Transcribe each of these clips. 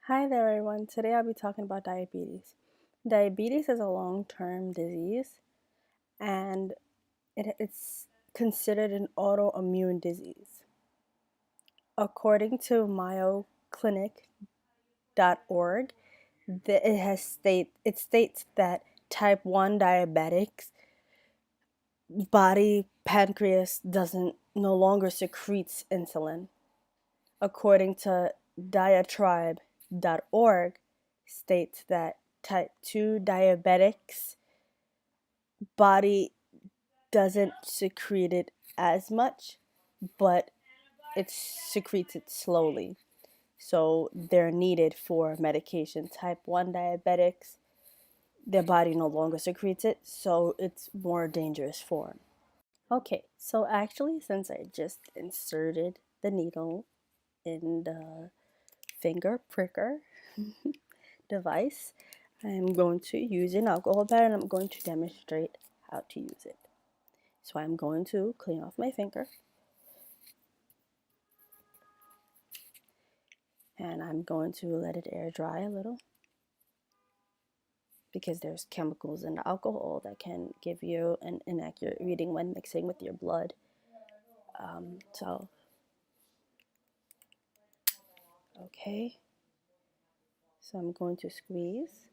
Hi there, everyone. Today I'll be talking about diabetes. Diabetes is a long-term disease, and it's considered an autoimmune disease. According to mayoclinic.org, it states that type 1 diabetics body pancreas doesn't no longer secretes insulin. According to diatribe.org, states that type 2 diabetics body doesn't secrete it as much, but it secretes it slowly. So they're needed for medication. Type 1 diabetics, their body no longer secretes it, so it's more dangerous for them. Okay, so actually, since I just inserted the needle in the finger pricker device, I'm going to use an alcohol pad and I'm going to demonstrate how to use it. So I'm going to clean off my finger and I'm going to let it air dry a little because there's chemicals in the alcohol that can give you an inaccurate reading when mixing with your blood. Okay, so I'm going to squeeze.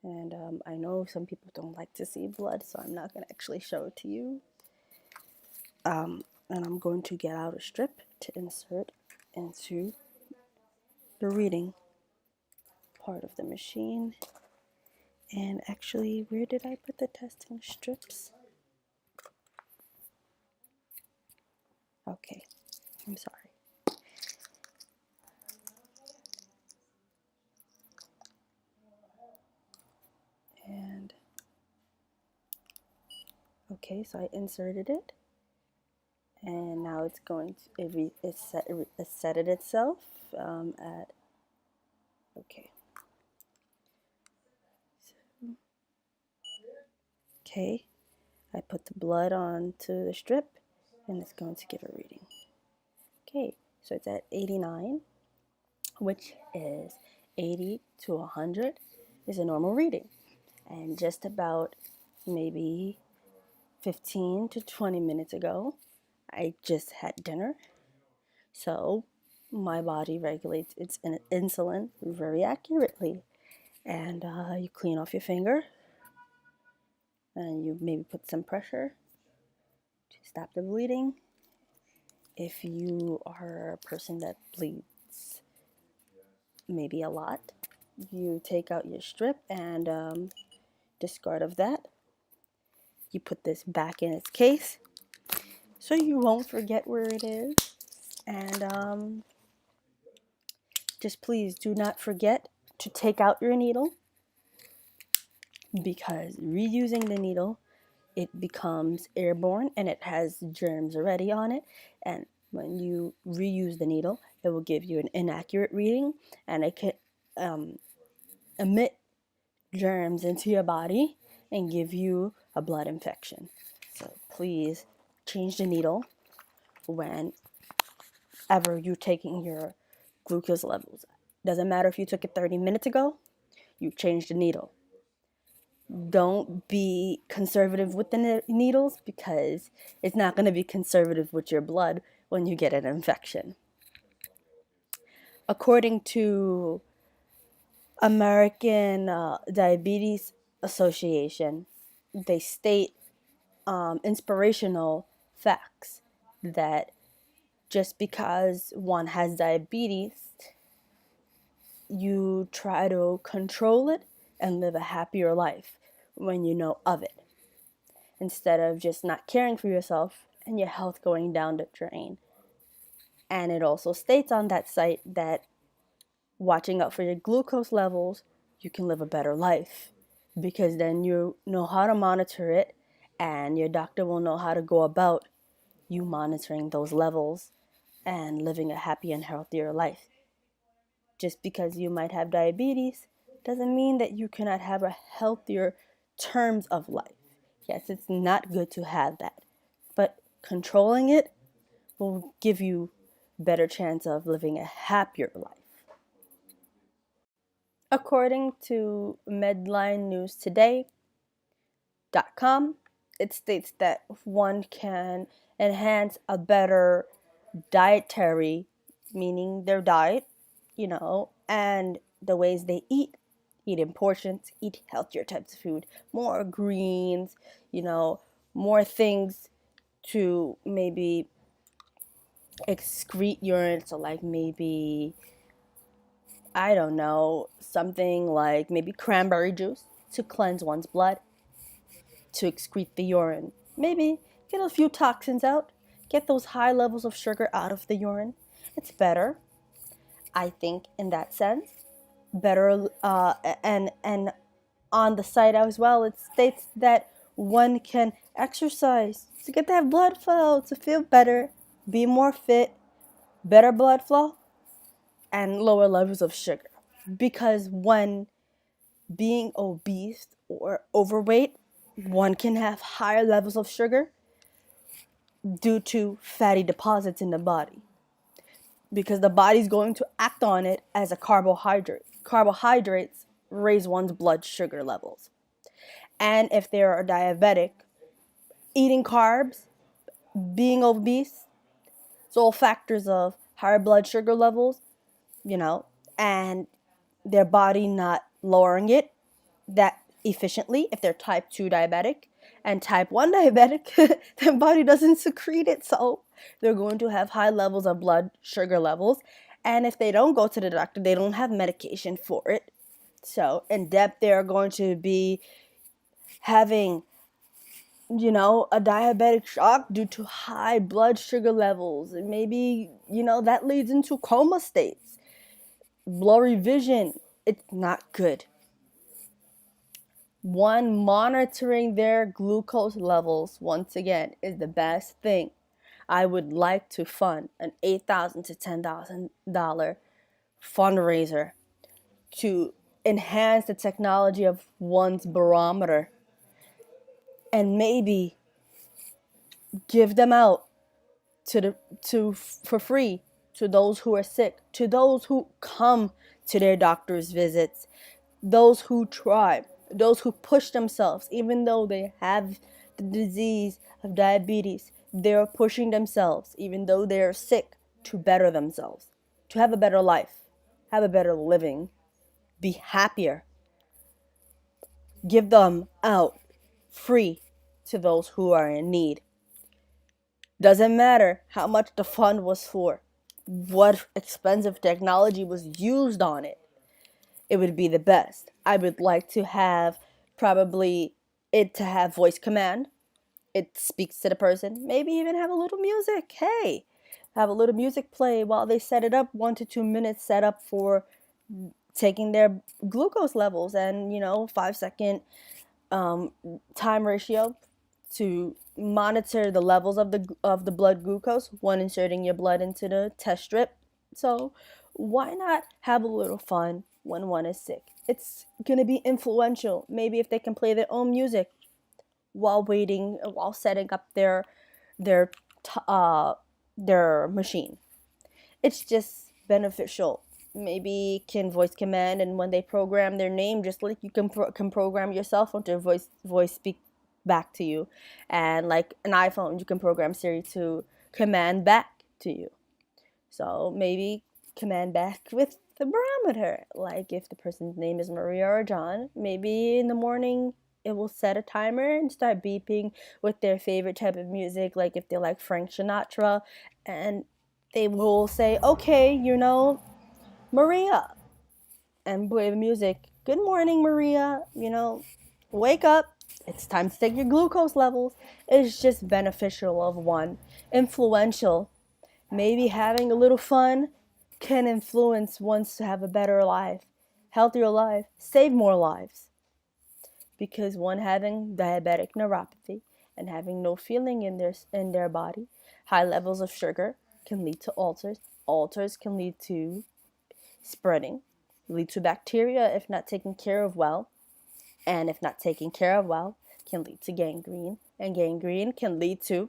And I know some people don't like to see blood, so I'm not going to actually show it to you. And I'm going to get out a strip to insert into the reading part of the machine. And actually, where did I put the testing strips? Okay, I'm sorry. And okay, so I inserted it, and now it's going to it set it itself at okay. So, okay, I put the blood onto the strip, and it's going to give a reading. Okay, so it's at 89, which is 80 to 100 is a normal reading, and just about maybe 15 to 20 minutes ago, I just had dinner. So my body regulates its insulin very accurately. And you clean off your finger and you maybe put some pressure to stop the bleeding. If you are a person that bleeds maybe a lot, you take out your strip and discard of that. You put this back in its case so you won't forget where it is. And just please do not forget to take out your needle, because reusing the needle, it becomes airborne and it has germs already on it. And when you reuse the needle, it will give you an inaccurate reading and it can emit germs into your body and give you a blood infection. So please change the needle whenever you're taking your glucose levels. Doesn't matter if you took it 30 minutes ago, you changed the needle. Don't be conservative with the needles, because it's not going to be conservative with your blood when you get an infection. According to American Diabetes Association, they state inspirational facts that just because one has diabetes, you try to control it and live a happier life when you know of it, instead of just not caring for yourself and your health going down the drain. And it also states on that site that watching out for your glucose levels, you can live a better life, because then you know how to monitor it and your doctor will know how to go about you monitoring those levels and living a happy and healthier life. Just because you might have diabetes doesn't mean that you cannot have a healthier terms of life. Yes, it's not good to have that, but controlling it will give you better chance of living a happier life. According to MedlineNewsToday.com, it states that one can enhance a better dietary, meaning their diet, and the ways they eat in portions, eat healthier types of food, more greens, more things to maybe excrete urine. So, like maybe, I don't know, something like maybe cranberry juice to cleanse one's blood, to excrete the urine. Maybe get a few toxins out, get those high levels of sugar out of the urine. It's better, I think, in that sense. Better, and on the site as well, it states that one can exercise to get that blood flow, to feel better, be more fit, better blood flow, and lower levels of sugar. Because when being obese or overweight, one can have higher levels of sugar due to fatty deposits in the body. Because the body's going to act on it as a carbohydrate. Carbohydrates raise one's blood sugar levels. And if they are diabetic, eating carbs, being obese, it's all factors of higher blood sugar levels, and their body not lowering it that efficiently if they're type 2 diabetic. And type 1 diabetic, their body doesn't secrete it, so they're going to have high levels of blood sugar levels. And if they don't go to the doctor, they don't have medication for it. So in depth, they're going to be having, a diabetic shock due to high blood sugar levels. And maybe, that leads into coma states, blurry vision. It's not good. One monitoring their glucose levels, once again, is the best thing. I would like to fund an $8,000 to $10,000 fundraiser to enhance the technology of one's barometer, and maybe give them out for free to those who are sick, to those who come to their doctor's visits, those who try, those who push themselves, even though they have the disease of diabetes, they're pushing themselves, even though they're sick, to better themselves, to have a better life, have a better living, be happier. Give them out free to those who are in need. Doesn't matter how much the fund was for, what expensive technology was used on it. It would be the best. I would like to have probably it to have voice command. It speaks to the person. Maybe even have a little music. Hey, have a little music play while they set it up. 1 to 2 minutes set up for taking their glucose levels, and 5-second time ratio to monitor the levels of the blood glucose when inserting your blood into the test strip. So why not have a little fun when one is sick? It's gonna be influential. Maybe if they can play their own music while waiting, while setting up their their machine. It's just beneficial. Maybe can voice command, and when they program their name, just like you can program your cell phone to voice speak back to you, and like an iPhone, you can program Siri to command back to you. So maybe command back with the barometer. Like if the person's name is Maria or John, maybe in the morning it will set a timer and start beeping with their favorite type of music, like if they like Frank Sinatra, and they will say, okay, Maria, and play the music. Good morning, Maria. Wake up. It's time to take your glucose levels. It's just beneficial of one. Influential. Maybe having a little fun can influence ones to have a better life, healthier life, save more lives. Because one having diabetic neuropathy and having no feeling in their body, high levels of sugar can lead to ulcers. Ulcers can lead to spreading, lead to bacteria if not taken care of well, and if not taken care of well, can lead to gangrene, and gangrene can lead to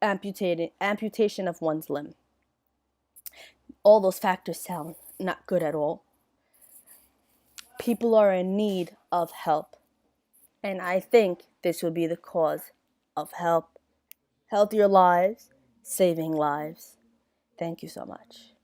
amputation of one's limb. All those factors sound not good at all. People are in need of help. And I think this will be the cause of help. Healthier lives, saving lives. Thank you so much.